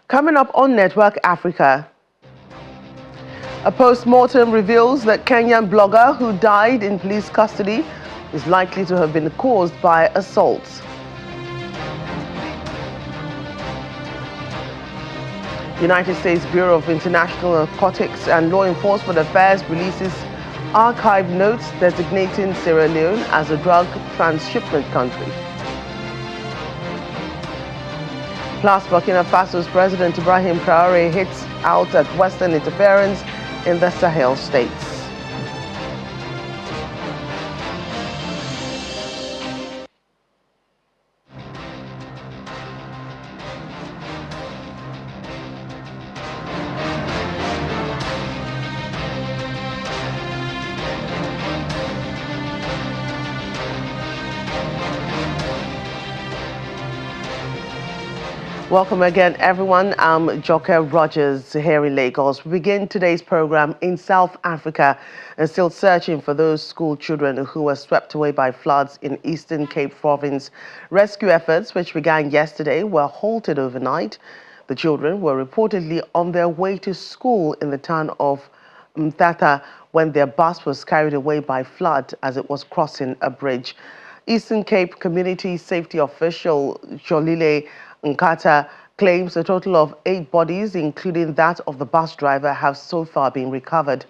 Coming up on Network Africa, a post-mortem reveals that Kenyan blogger who died in police custody is likely to have been caused by assaults. United States Bureau of International Narcotics and Law Enforcement Affairs releases archived notes designating Sierra Leone as a drug transshipment country. Plus, Burkina Faso's President Ibrahim Traoré hits out at Western interference in the Sahel states. Welcome again, everyone. I'm Joke Rogers here in Lagos. We begin today's program in South Africa and still searching for those school children who were swept away by floods in Eastern Cape Province. Rescue efforts, which began yesterday, were halted overnight. The children were reportedly on their way to school in the town of Mthatha when their bus was carried away by flood as it was crossing a bridge. Eastern Cape Community Safety Official Jolile Nkata claims a total of 8 bodies, including that of the bus driver, have so far been recovered.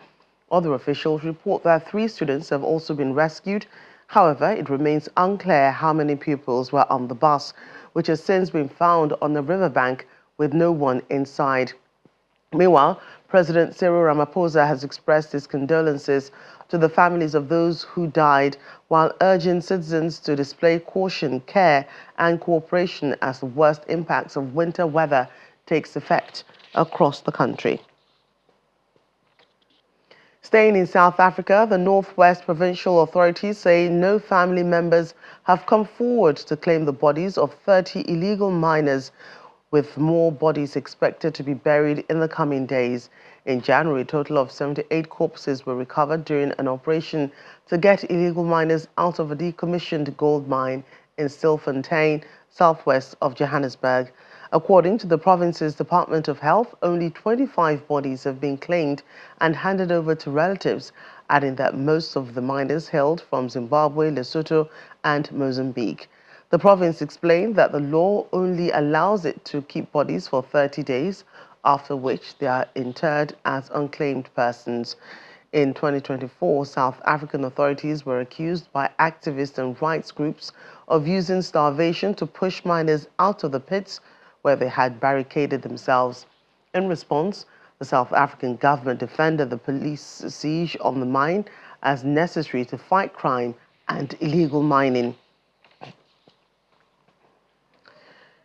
Other officials report that 3 students have also been rescued. However, it remains unclear how many pupils were on the bus, which has since been found on the riverbank with no one inside. Meanwhile, President Cyril Ramaphosa has expressed his condolences to the families of those who died, while urging citizens to display caution, care, and cooperation as the worst impacts of winter weather takes effect across the country. Staying in South Africa, the Northwest Provincial authorities say no family members have come forward to claim the bodies of 30 illegal miners, with more bodies expected to be buried in the coming days. In January, a total of 78 corpses were recovered during an operation to get illegal miners out of a decommissioned gold mine in Stilfontein, southwest of Johannesburg. According to the province's Department of Health, only 25 bodies have been claimed and handed over to relatives, adding that most of the miners hailed from Zimbabwe, Lesotho, and Mozambique. The province explained that the law only allows it to keep bodies for 30 days, after which they are interred as unclaimed persons. In 2024, South African authorities were accused by activists and rights groups of using starvation to push miners out of the pits where they had barricaded themselves. In response, the South African government defended the police siege on the mine as necessary to fight crime and illegal mining.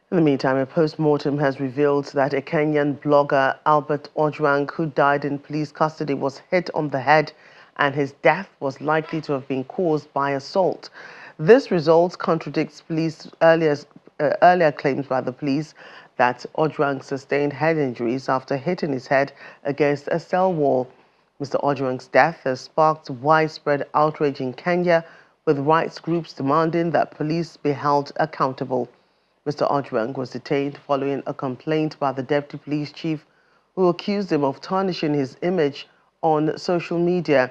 In the meantime, a post-mortem has revealed that a Kenyan blogger, Albert Ojwang, who died in police custody, was hit on the head, and his death was likely to have been caused by assault. This result contradicts police earlier claims by the police that Ojwang sustained head injuries after hitting his head against a cell wall. Mr. Ojwang's death has sparked widespread outrage in Kenya, with rights groups demanding that police be held accountable. Mr. Ojwang was detained following a complaint by the deputy police chief, who accused him of tarnishing his image on social media.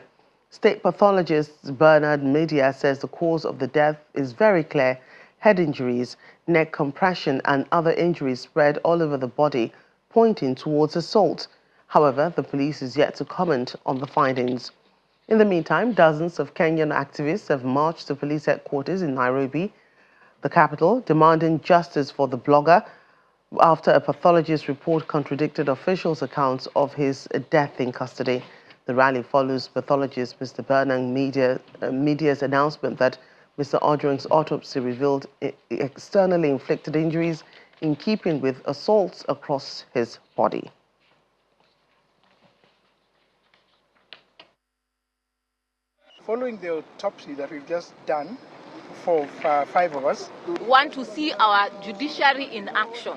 State pathologist Bernard Media says the cause of the death is very clear: head injuries, neck compression, and other injuries spread all over the body, pointing towards assault. However, the police is yet to comment on the findings. In the meantime, dozens of Kenyan activists have marched to police headquarters in Nairobi, the capital, demanding justice for the blogger after a pathologist's report contradicted officials' accounts of his death in custody. The rally follows pathologist Mr. Bernard Media's announcement that Mr. Ojwang's autopsy revealed externally inflicted injuries in keeping with assaults across his body. Following the autopsy that we've just done for 5 of us, we want to see our judiciary in action.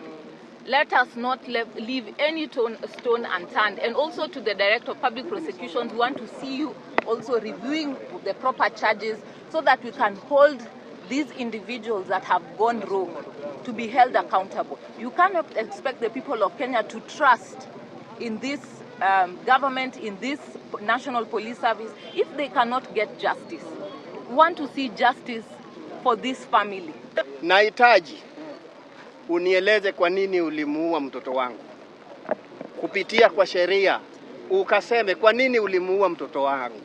Let us not leave any stone unturned. And also to the Director of Public Prosecutions, we want to see you also reviewing the proper charges so that we can hold these individuals that have gone wrong to be held accountable. You cannot expect the people of Kenya to trust in this government, in this National Police Service, if they cannot get justice. We want to see justice for this family. Nahitaji unieleze kwa nini ulimuua mtoto wangu. Kupitia kwa sheria ukaseme kwa nini ulimuua mtoto wangu.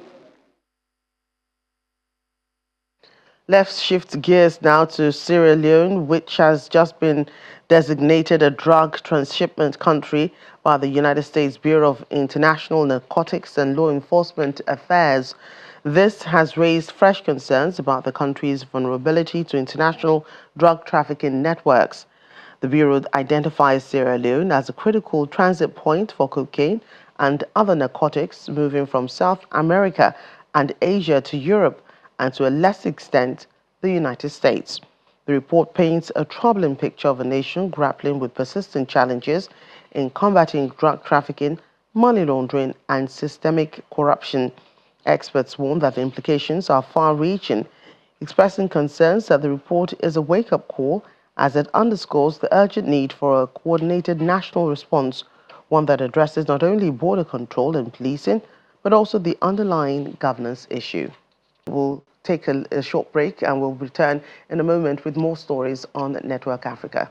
Let's shift gears now to Sierra Leone, which has just been designated a drug transshipment country by the United States Bureau of International Narcotics and Law Enforcement Affairs. This has raised fresh concerns about the country's vulnerability to international drug trafficking networks. The Bureau identifies Sierra Leone as a critical transit point for cocaine and other narcotics moving from South America and Asia to Europe, and to a lesser extent, the United States. The report paints a troubling picture of a nation grappling with persistent challenges in combating drug trafficking, money laundering, and systemic corruption. Experts warn that the implications are far-reaching, expressing concerns that the report is a wake-up call as it underscores the urgent need for a coordinated national response, one that addresses not only border control and policing, but also the underlying governance issue. We'll take a short break and we'll return in a moment with more stories on Network Africa.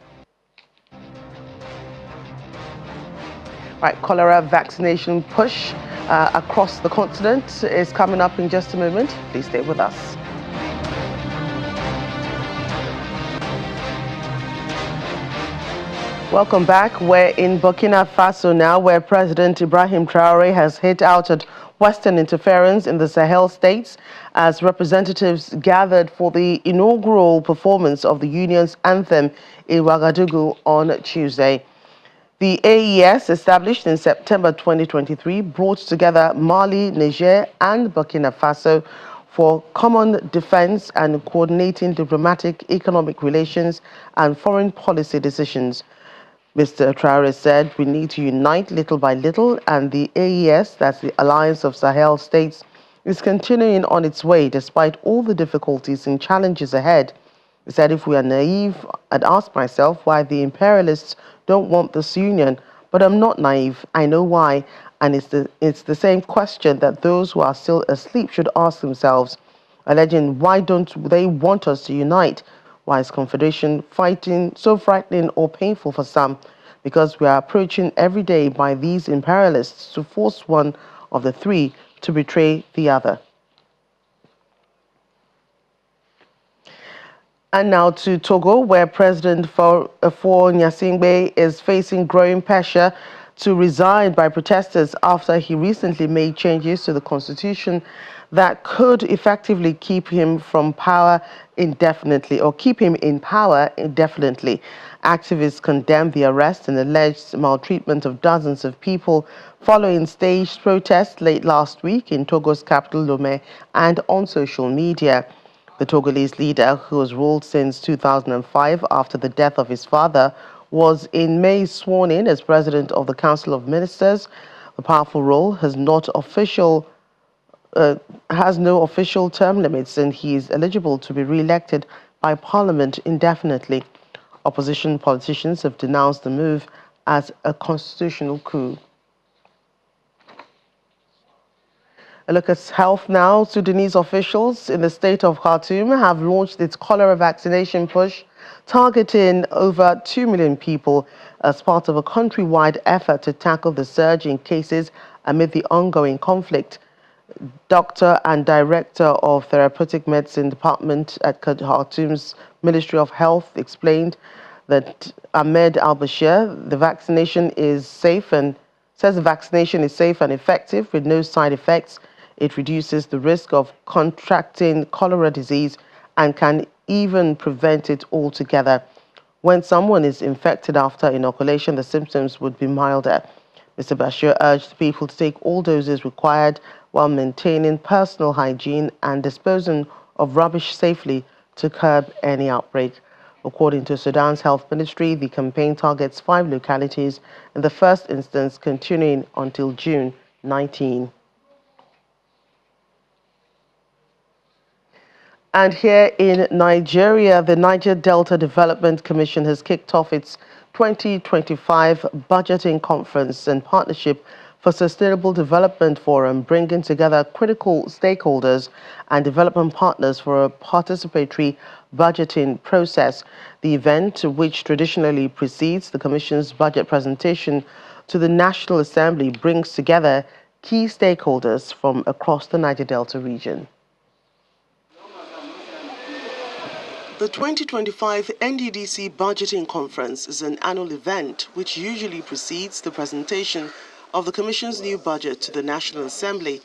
Right, cholera vaccination push across the continent is coming up in just a moment. Please stay with us. Welcome back. We're in Burkina Faso now, where President Ibrahim Traoré has hit out at Western interference in the Sahel states as representatives gathered for the inaugural performance of the union's anthem in Ouagadougou on Tuesday. The AES, established in September 2023, brought together Mali, Niger, and Burkina Faso for common defense and coordinating diplomatic, economic relations, and foreign policy decisions. Mr. Traoré said we need to unite little by little, and the AES, that's the Alliance of Sahel States, is continuing on its way despite all the difficulties and challenges ahead. He said if we are naive, I'd ask myself why the imperialists don't want this union, but I'm not naive. I know why, and it's the same question that those who are still asleep should ask themselves, alleging why don't they want us to unite? Why is confederation fighting so frightening or painful for some? Because we are approaching every day by these imperialists to force one of the three to betray the other. And now to Togo, where President Faure Gnassingbé is facing growing pressure to resign by protesters after he recently made changes to the constitution that could effectively keep him from power indefinitely, or keep him in power indefinitely. Activists condemned the arrest and alleged maltreatment of dozens of people following staged protests late last week in Togo's capital, Lomé, and on social media. The Togolese leader, who has ruled since 2005 after the death of his father, was in May sworn in as president of the Council of Ministers. The powerful role has no official term limits, and he is eligible to be re-elected by Parliament indefinitely. Opposition politicians have denounced the move as a constitutional coup. A look at health now. Sudanese officials in the state of Khartoum have launched its cholera vaccination push, targeting over 2 million people as part of a countrywide effort to tackle the surge in cases amid the ongoing conflict. Doctor and Director of Therapeutic Medicine Department at Khartoum's Ministry of Health explained that Ahmed Al-Bashir, the vaccination is safe and effective with no side effects. It reduces the risk of contracting cholera disease and can even prevent it altogether. When someone is infected after inoculation, the symptoms would be milder. Mr. Bashir urged people to take all doses required while maintaining personal hygiene and disposing of rubbish safely to curb any outbreak. According to Sudan's health ministry, the campaign targets 5 localities in the first instance, continuing until June 19. And here in Nigeria, the Niger Delta Development Commission has kicked off its 2025 Budgeting Conference and Partnership for Sustainable Development Forum, bringing together critical stakeholders and development partners for a participatory budgeting process. The event, which traditionally precedes the Commission's budget presentation to the National Assembly, brings together key stakeholders from across the Niger Delta region. The 2025 NDDC Budgeting Conference is an annual event which usually precedes the presentation of the Commission's new budget to the National Assembly.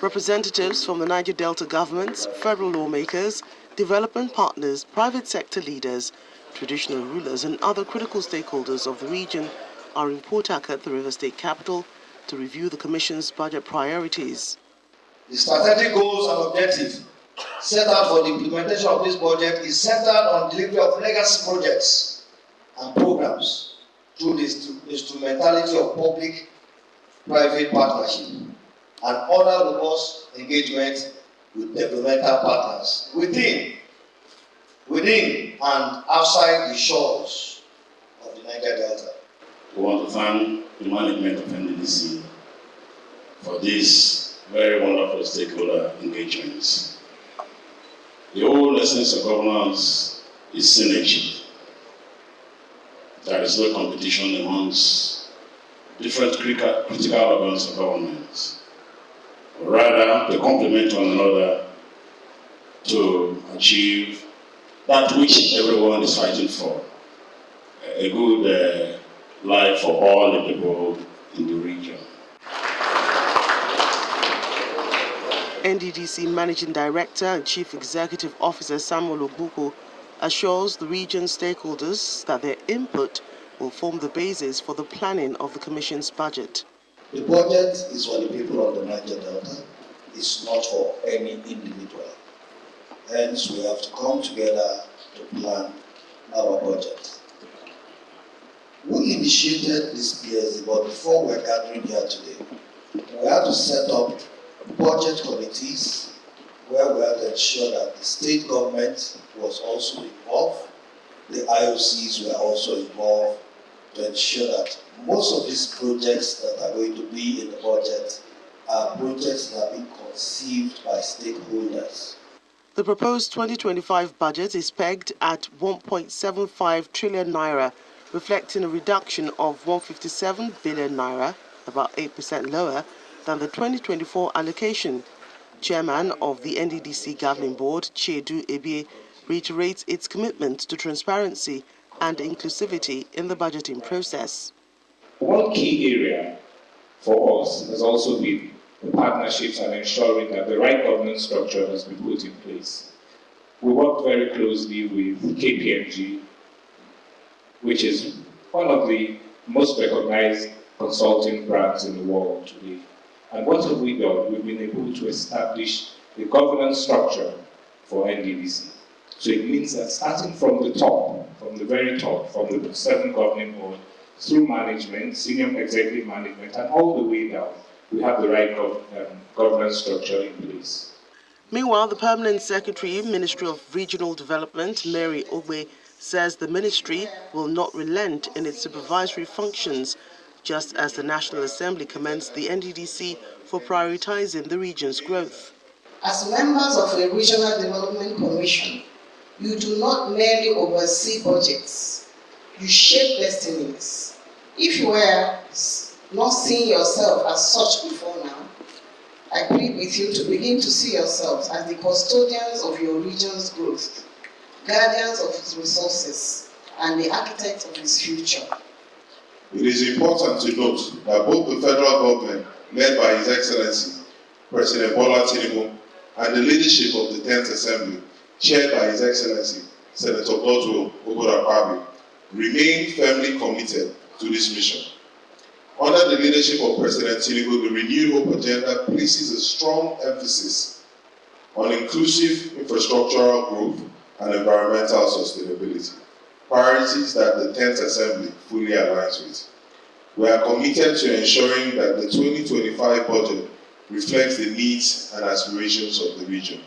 Representatives from the Niger Delta governments, federal lawmakers, development partners, private sector leaders, traditional rulers and other critical stakeholders of the region are in Port Harcourt, the River State capital, to review the Commission's budget priorities. The strategic goals and objectives set out for the implementation of this budget is centered on delivery of legacy projects and programs through the instrumentality of public-private partnership and other robust engagement with developmental partners within and outside the shores of the Niger Delta. We want to thank the management of NDDC for these very wonderful stakeholder engagements. The whole essence of governance is synergy. There is no competition amongst different critical organs of government. Rather, they complement one another to achieve that which everyone is fighting for, a good life for all the people in the region. NDDC Managing Director and Chief Executive Officer Samuel Ogbuko assures the region's stakeholders that their input will form the basis for the planning of the Commission's budget. The budget is for the people of the Niger Delta. It's not for any individual. Hence, we have to come together to plan our budget. We initiated this PSD, but before we're gathering here today, we had to set up budget committees where we had to ensure that the state government was also involved, the IOCs were also involved to ensure that most of these projects that are going to be in the budget are projects that are being conceived by stakeholders. The proposed 2025 budget is pegged at 1.75 trillion naira, reflecting a reduction of 157 billion naira, about 8% lower than the 2024 allocation. Chairman of the NDDC Governing Board, Chiedu Ebie, reiterates its commitment to transparency and inclusivity in the budgeting process. One key area for us has also been the partnerships and ensuring that the right governance structure has been put in place. We worked very closely with KPMG, which is one of the most recognized consulting brands in the world today. And what have we done? We've been able to establish the governance structure for NDDC. So it means that starting from the top, from the very top, from the 7 governing board, through management, senior executive management, and all the way down, we have the right governance structure in place. Meanwhile, the Permanent Secretary, Ministry of Regional Development, Mary Ogbe, says the ministry will not relent in its supervisory functions, just as the National Assembly commends the NDDC for prioritizing the region's growth. As members of a Regional Development Commission, you do not merely oversee budgets, you shape destinies. If you were not seeing yourself as such before now, I plead with you to begin to see yourselves as the custodians of your region's growth, guardians of its resources, and the architects of its future. It is important to note that both the federal government, led by His Excellency President Bola Tinubu, and the leadership of the 10th Assembly, chaired by His Excellency Senator Godwill Ogorakwabi, remain firmly committed to this mission. Under the leadership of President Tinubu, the Renewed Hope Agenda places a strong emphasis on inclusive infrastructural growth and environmental sustainability, priorities that the 10th Assembly fully aligns with. We are committed to ensuring that the 2025 budget reflects the needs and aspirations of the region.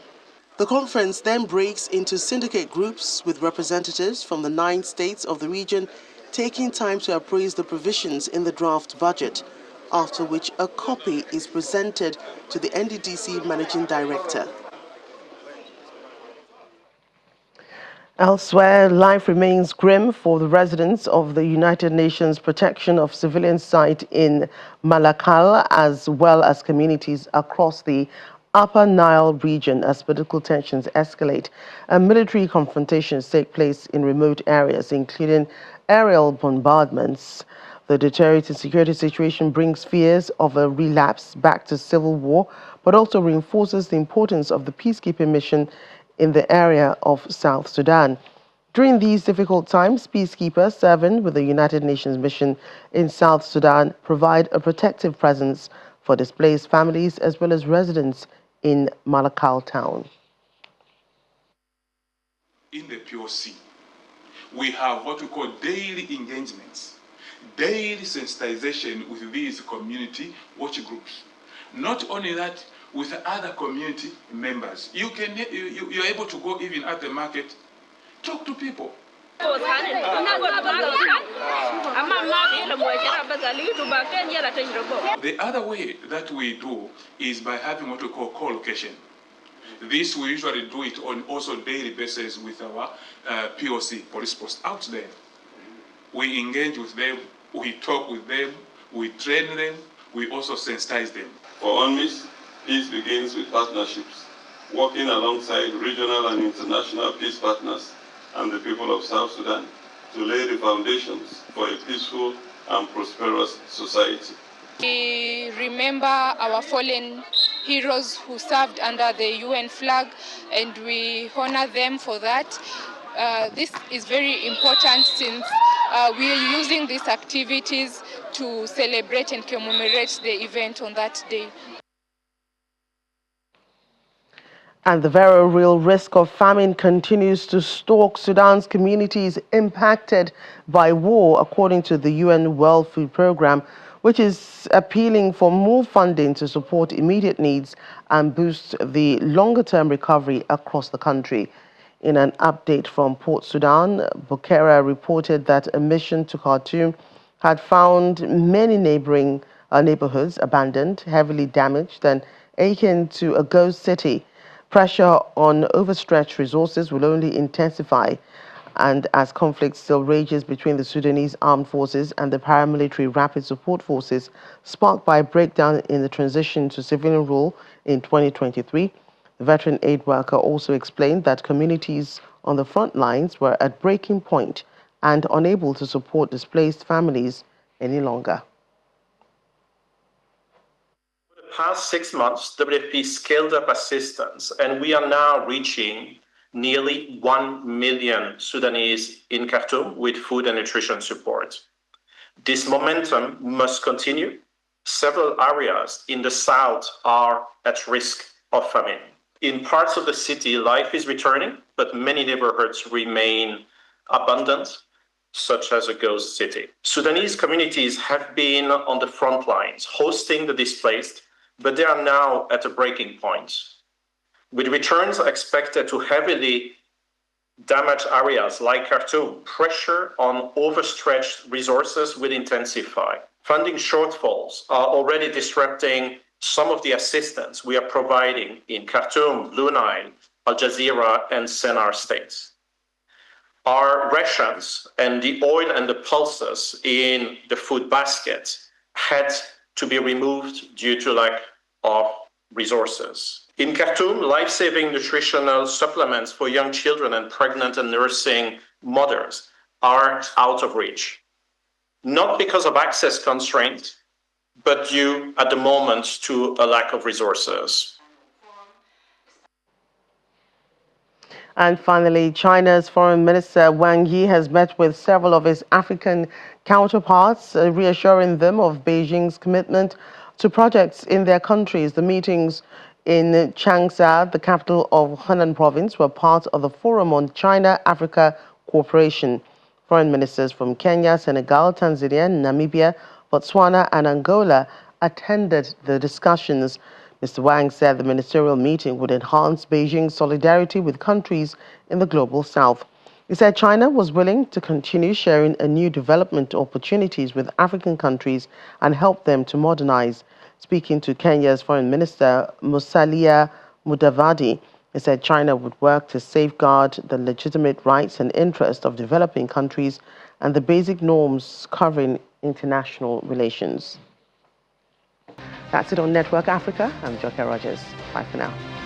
The conference then breaks into syndicate groups with representatives from the 9 states of the region taking time to appraise the provisions in the draft budget, after which a copy is presented to the NDDC Managing Director. Elsewhere, life remains grim for the residents of the United Nations Protection of Civilians site in Malakal, as well as communities across the Upper Nile region as political tensions escalate and military confrontations take place in remote areas, including aerial bombardments. The deteriorating security situation brings fears of a relapse back to civil war, but also reinforces the importance of the peacekeeping mission in the area of South Sudan. During these difficult times, peacekeepers serving with the United Nations mission in South Sudan provide a protective presence for displaced families as well as residents in Malakal town. In the POC, we have what we call daily engagements, daily sensitization with these community watch groups. Not only that, with other community members. You're able to go even at the market, talk to people. The other way that we do is by having what we call co-location. This we usually do it on also daily basis with our POC, police post out there. We engage with them, we talk with them, we train them, we also sensitize them. For UNMISS, peace begins with partnerships, working alongside regional and international peace partners and the people of South Sudan to lay the foundations for a peaceful and prosperous society. We remember our fallen heroes who served under the UN flag, and we honor them for that. This is very important since we are using these activities to celebrate and commemorate the event on that day. And the very real risk of famine continues to stalk Sudan's communities impacted by war, according to the UN World Food Programme, which is appealing for more funding to support immediate needs and boost the longer-term recovery across the country. In an update from Port Sudan, Bukera reported that a mission to Khartoum had found many neighboring neighborhoods abandoned, heavily damaged, and akin to a ghost city. Pressure on overstretched resources will only intensify, and as conflict still rages between the Sudanese armed forces and the paramilitary rapid support forces, sparked by a breakdown in the transition to civilian rule in 2023, the veteran aid worker also explained that communities on the front lines were at breaking point and unable to support displaced families any longer. Past 6 months, WFP scaled up assistance, and we are now reaching nearly 1 million Sudanese in Khartoum with food and nutrition support. This momentum must continue. Several areas in the south are at risk of famine. In parts of the city, life is returning, but many neighborhoods remain abandoned, such as a ghost city. Sudanese communities have been on the front lines, hosting the displaced, but they are now at a breaking point. With returns expected to heavily damaged areas like Khartoum, pressure on overstretched resources will intensify. Funding shortfalls are already disrupting some of the assistance we are providing in Khartoum, Blue Nile, Al Jazeera, and Sennar states. Our rations and the oil and the pulses in the food basket had to be removed due to lack of resources. In Khartoum, life-saving nutritional supplements for young children and pregnant and nursing mothers are out of reach, not because of access constraints, but due at the moment to a lack of resources. And finally, China's Foreign Minister Wang Yi has met with several of his African counterparts, reassuring them of Beijing's commitment to projects in their countries. The meetings in Changsha, the capital of Henan province, were part of the Forum on China-Africa Cooperation. Foreign ministers from Kenya, Senegal, Tanzania, Namibia, Botswana, and Angola attended the discussions. Mr. Wang said the ministerial meeting would enhance Beijing's solidarity with countries in the global south. He said China was willing to continue sharing new development opportunities with African countries and help them to modernize. Speaking to Kenya's Foreign Minister Musalia Mudavadi, he said China would work to safeguard the legitimate rights and interests of developing countries and the basic norms covering international relations. That's it on Network Africa. I'm Joke Rogers. Bye for now.